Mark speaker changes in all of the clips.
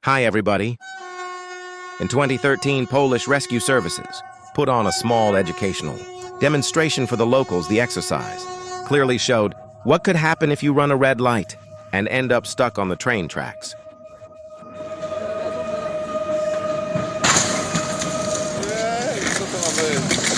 Speaker 1: Hi, everybody. In 2013, Polish Rescue Services put on a small educational demonstration for the locals. The exercise clearly showed what could happen if you run a red light and end up stuck on the train tracks.
Speaker 2: Co to ma być?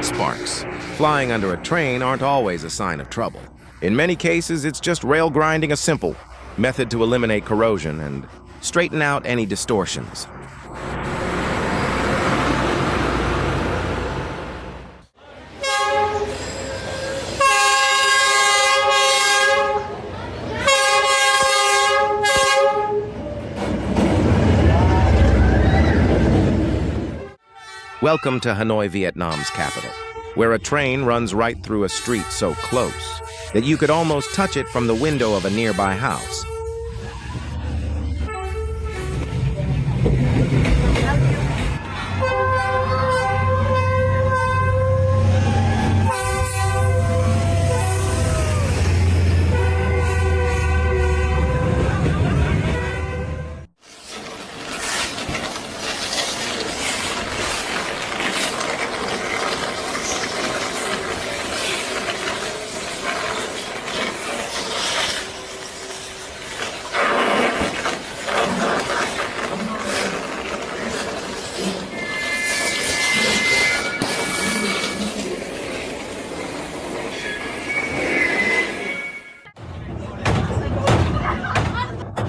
Speaker 1: Sparks flying under a train aren't always a sign of trouble. In many cases, it's just rail grinding, a simple method to eliminate corrosion and straighten out any distortions. Welcome to Hanoi, Vietnam's capital, where a train runs right through a street so close that you could almost touch it from the window of a nearby house.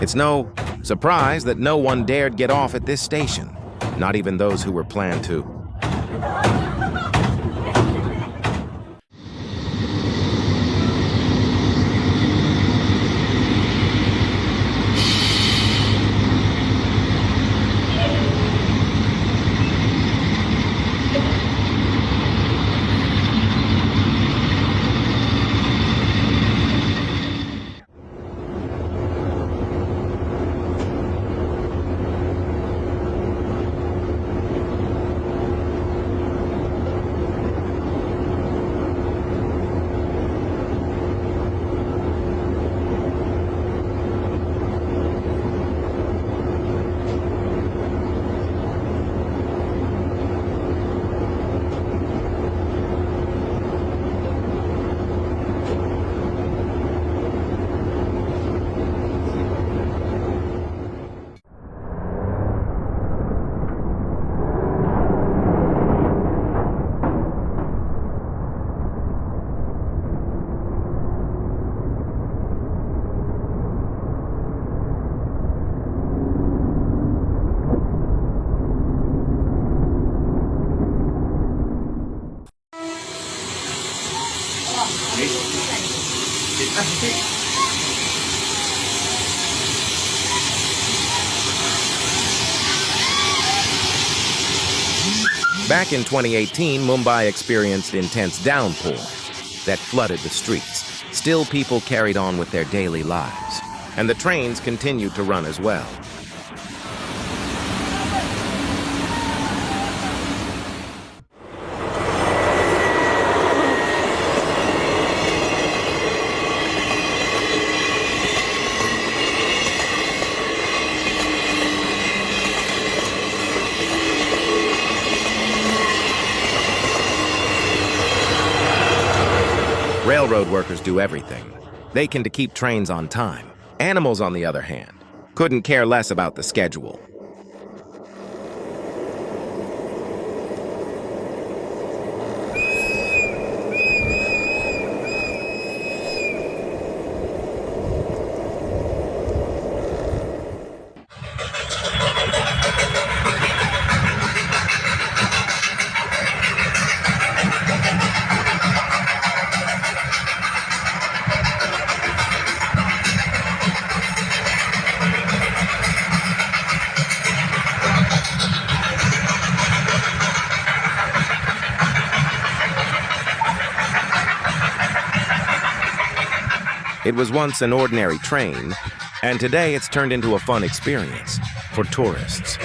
Speaker 1: It's no surprise that no one dared get off at this station, not even those who were planned to. Back in 2018, Mumbai experienced intense downpour that flooded the streets. Still, people carried on with their daily lives, and the trains continued to run as well. Railroad workers do everything they can to keep trains on time. Animals, on the other hand, couldn't care less about the schedule. It was once an ordinary train, and today it's turned into a fun experience for tourists.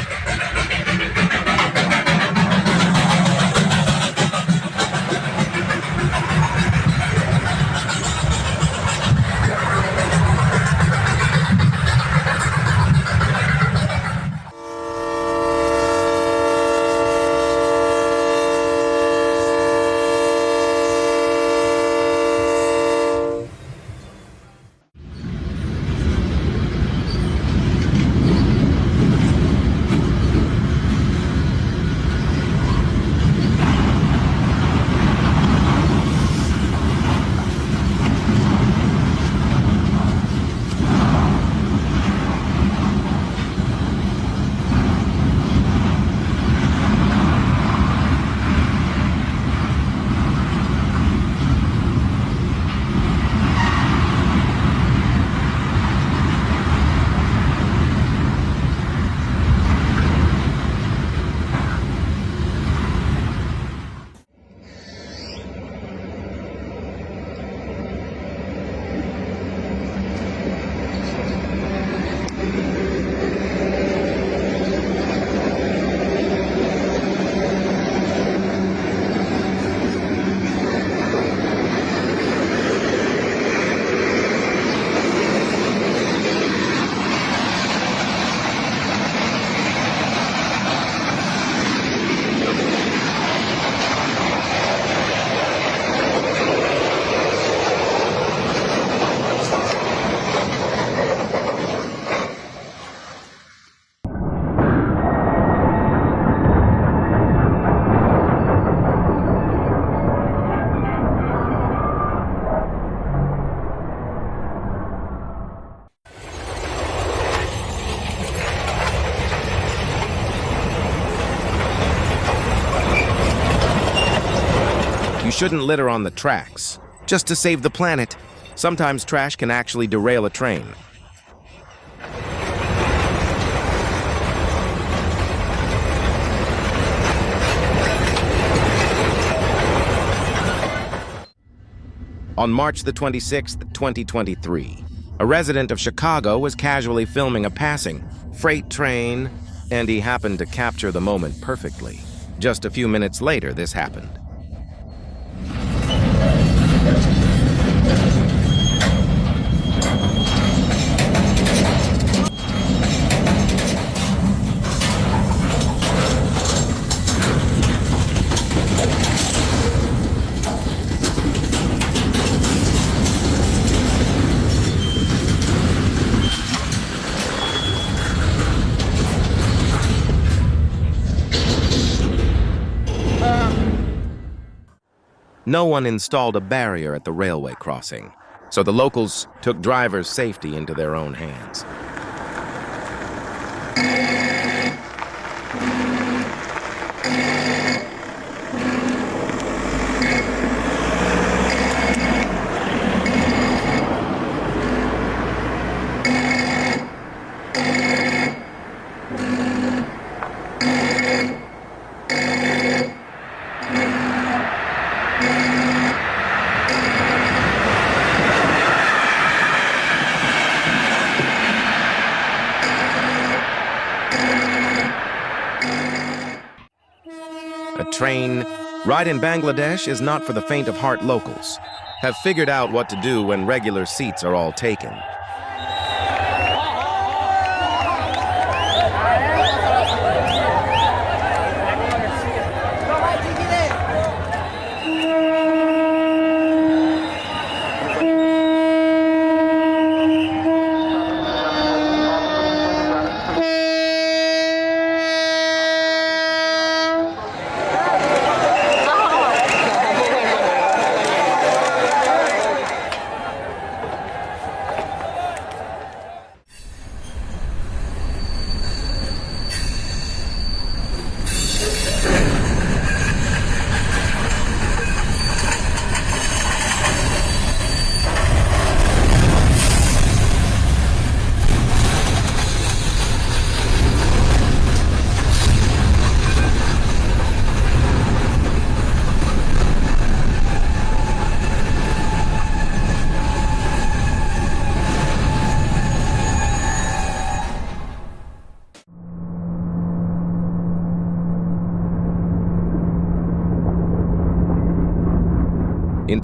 Speaker 1: You shouldn't litter on the tracks, just to save the planet. Sometimes trash can actually derail a train. On March the 26th, 2023, a resident of Chicago was casually filming a passing freight train, and he happened to capture the moment perfectly. Just a few minutes later, this happened. No one installed a barrier at the railway crossing, so the locals took drivers' safety into their own hands. A train ride in Bangladesh is not for the faint of heart. Locals have figured out what to do when regular seats are all taken.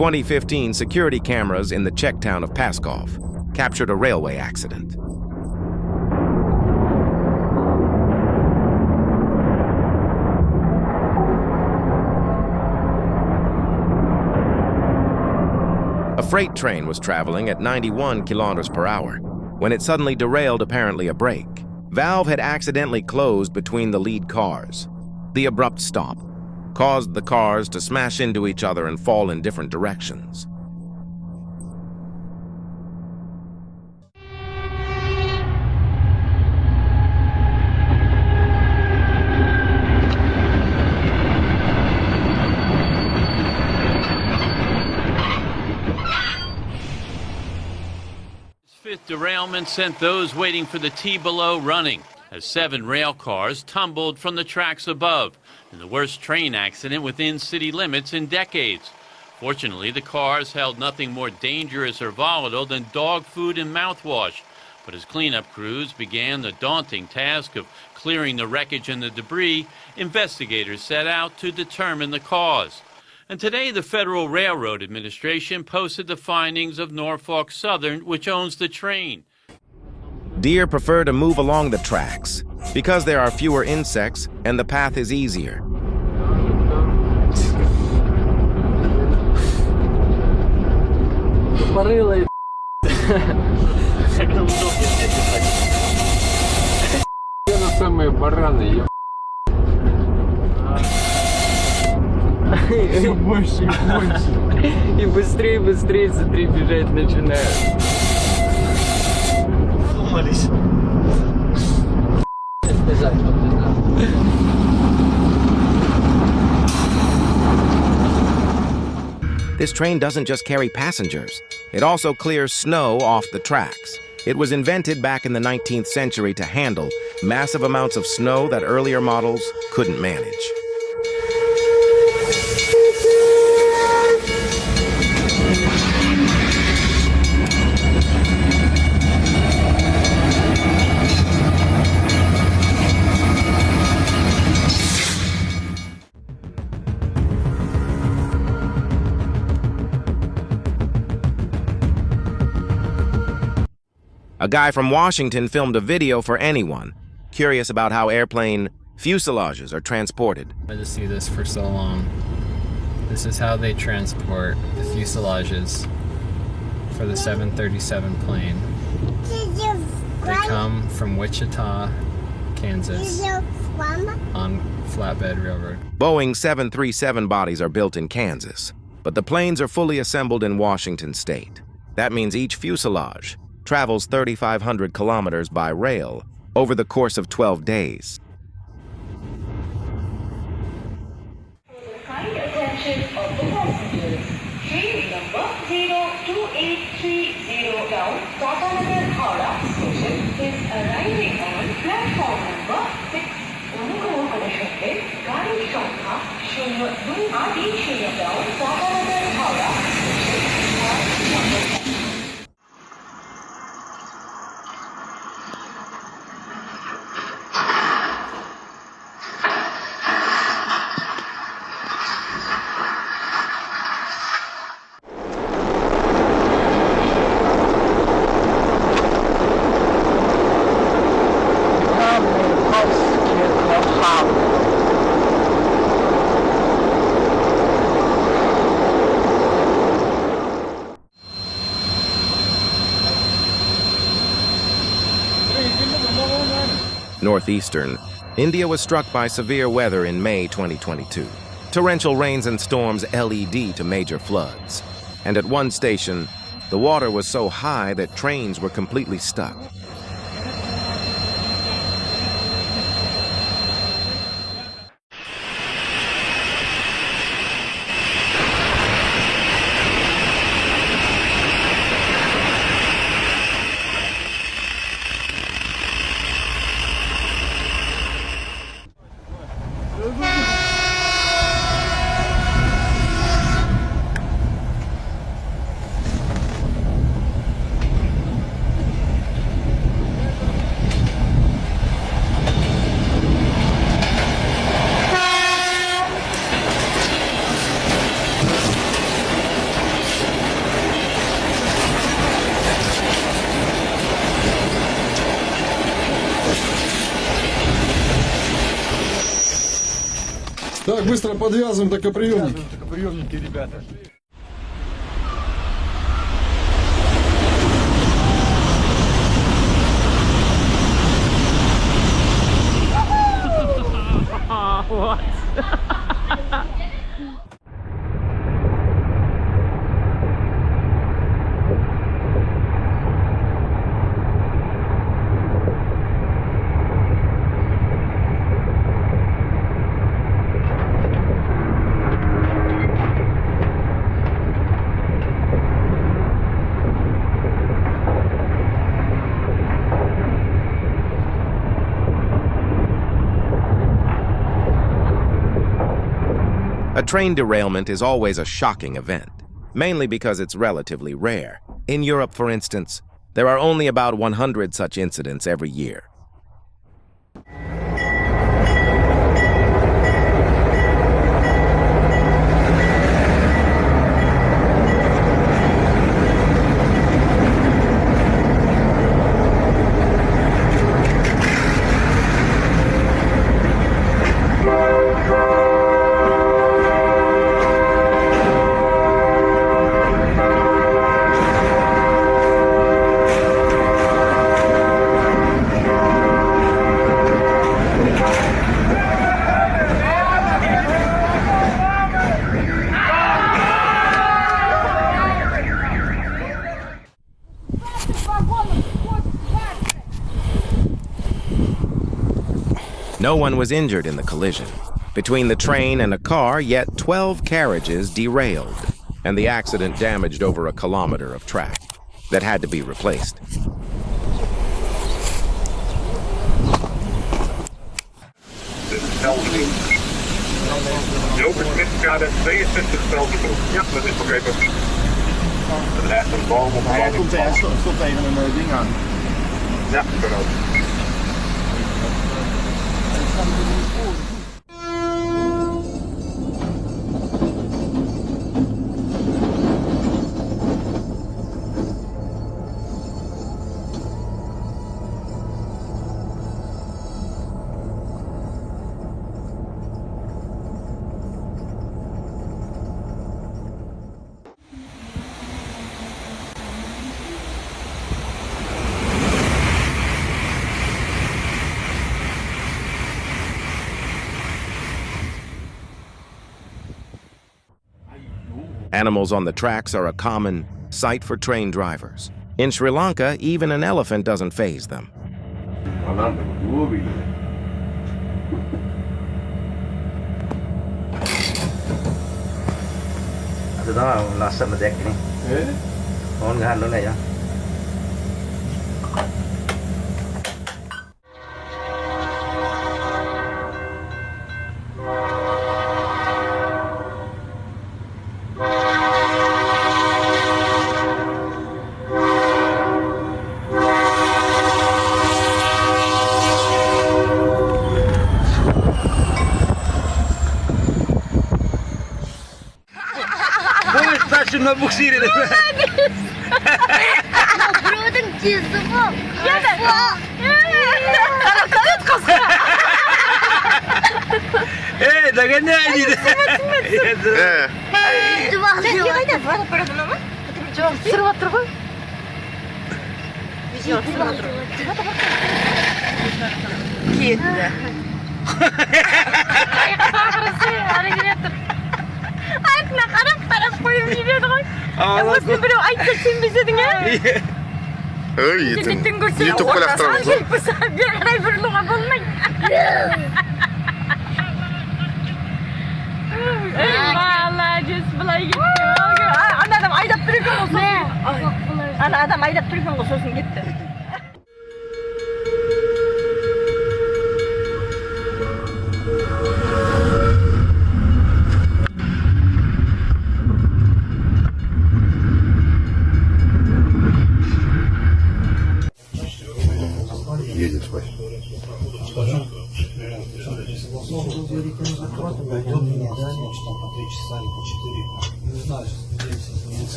Speaker 1: 2015, security cameras in the Czech town of Paskov captured a railway accident. A freight train was traveling at 91 kilometers per hour when it suddenly derailed, apparently a brake. Valve had accidentally closed between the lead cars. The abrupt stop caused the cars to smash into each other and fall in different directions.
Speaker 3: Fifth derailment sent those waiting for the T below running, as 7 rail cars tumbled from the tracks above in the worst train accident within city limits in decades. Fortunately, the cars held nothing more dangerous or volatile than dog food and mouthwash. But as cleanup crews began the daunting task of clearing the wreckage and the debris, investigators set out to determine the cause. And today, the Federal Railroad Administration posted the findings of Norfolk Southern, which owns the train.
Speaker 1: Deer prefer to move along the tracks because there are fewer insects and the path is easier.
Speaker 4: Все больше и больше. И быстрее, быстрее, смотри, бежать начинают. Сломались.
Speaker 1: This train doesn't just carry passengers. It also clears snow off the tracks. It was invented back in the 19th century to handle massive amounts of snow that earlier models couldn't manage. A guy from Washington filmed a video for anyone curious about how airplane fuselages are transported.
Speaker 4: I wanted to see this for so long. This is how they transport the fuselages for the 737 plane. They come from Wichita, Kansas, on flatbed railroad.
Speaker 1: Boeing 737 bodies are built in Kansas, but the planes are fully assembled in Washington state. That means each fuselage travels 3,500 kilometers by rail over the course of 12 days.
Speaker 5: Kind attention of the passengers. Train number 02830 down Tatanagar Howrah station is arriving on platform number 6. অনুগ্রহ করে শুনবেন গাড়ির সংখ্যা 0280 down Tatanagar Howrah station.
Speaker 1: Northeastern, India was struck by severe weather in May 2022. Torrential rains and storms led to major floods. And at one station, the water was so high that trains were completely stuck.
Speaker 2: Так, быстро подвязываем токоприемники.
Speaker 6: Токоприемники, ребята.
Speaker 1: A train derailment is always a shocking event, mainly because it's relatively rare. In Europe, for instance, there are only about 100 such incidents every year. No one was injured in the collision. Between the train and a car, yet 12 carriages derailed, and the accident damaged over a kilometer of track that had to be replaced.
Speaker 7: Dit is België. De oversmit gaat het 22 België. Ja, dat is begrepen. Er ligt een boom op
Speaker 6: Hij komt tegen een ding aan.
Speaker 7: Ja, genau.
Speaker 1: Animals on the tracks are a common sight for train drivers. In Sri Lanka, even an elephant doesn't faze them.
Speaker 8: Từ đó là sân là đẹp đi. Con cái hành nữa này á. Şuna buksir edin.
Speaker 9: Buranın cizdi bu. Ya da. Kanat kasa.
Speaker 8: Dengan ni aja.
Speaker 9: Cuma dia ada pada nama. Cuma seru terus. Video seru terus. Kita. Hari ini ter. Anak koyup gidiyor. Nasıl böyle aytaçın bize dinle?
Speaker 2: YouTube platformu.
Speaker 9: Bir ay bir luğa bulmayın. Vallahi cüz bulay gitti. Ana adam ayda tripin olsun. Ana adam ayda tripin olsun gitti.
Speaker 7: Едет спать.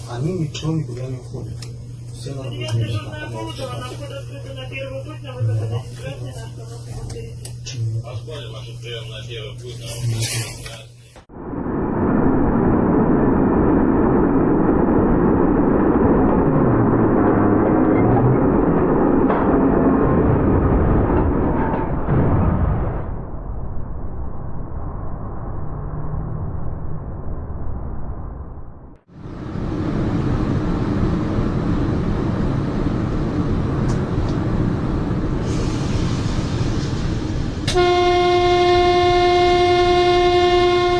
Speaker 6: Они никто никуда не уходят.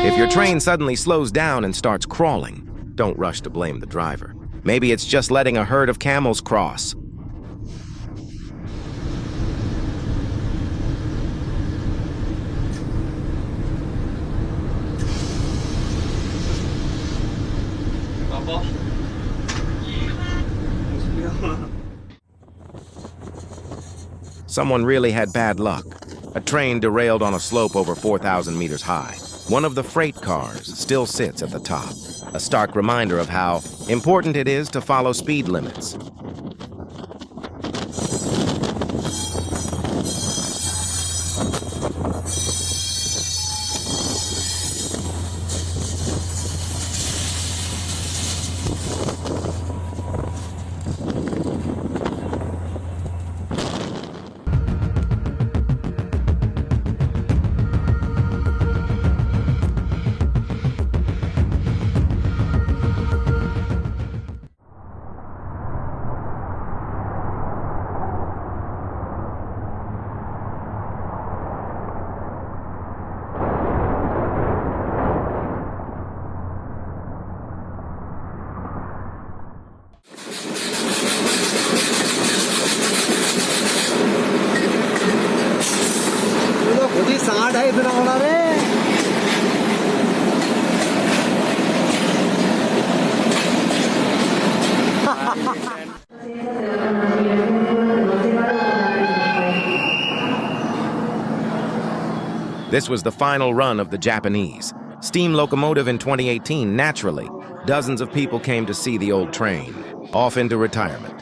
Speaker 1: If your train suddenly slows down and starts crawling, don't rush to blame the driver. Maybe it's just letting a herd of camels cross. Someone really had bad luck. A train derailed on a slope over 4,000 meters high. One of the freight cars still sits at the top, a stark reminder of how important it is to follow speed limits. This was the final run of the Japanese steam locomotive in 2018. Naturally, dozens of people came to see the old train, off into retirement.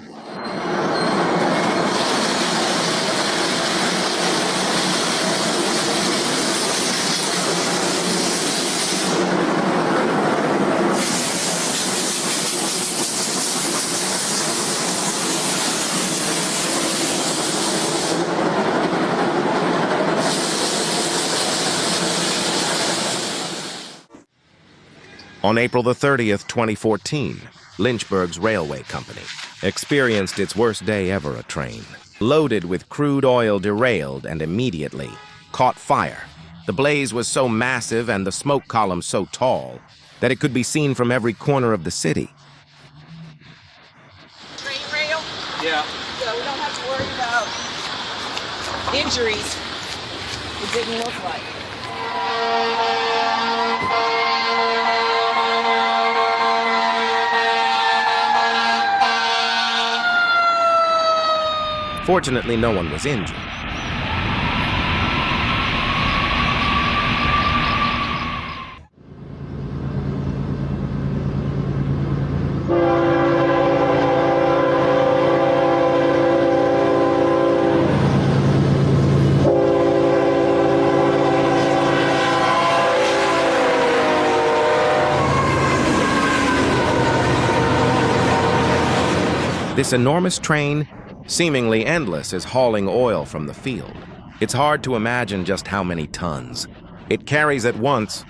Speaker 1: On April the 30th, 2014, Lynchburg's railway company experienced its worst day ever. A train loaded with crude oil derailed and immediately caught fire. The blaze was so massive and the smoke column so tall that it could be seen from every corner of the city.
Speaker 9: Train rail?
Speaker 6: Yeah.
Speaker 9: So we don't have to worry about injuries. It didn't look like.
Speaker 1: Fortunately, no one was injured. This enormous train, seemingly endless, is hauling oil from the field. It's hard to imagine just how many tons it carries at once.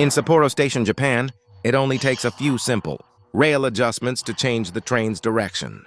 Speaker 1: In Sapporo Station, Japan, it only takes a few simple rail adjustments to change the train's direction.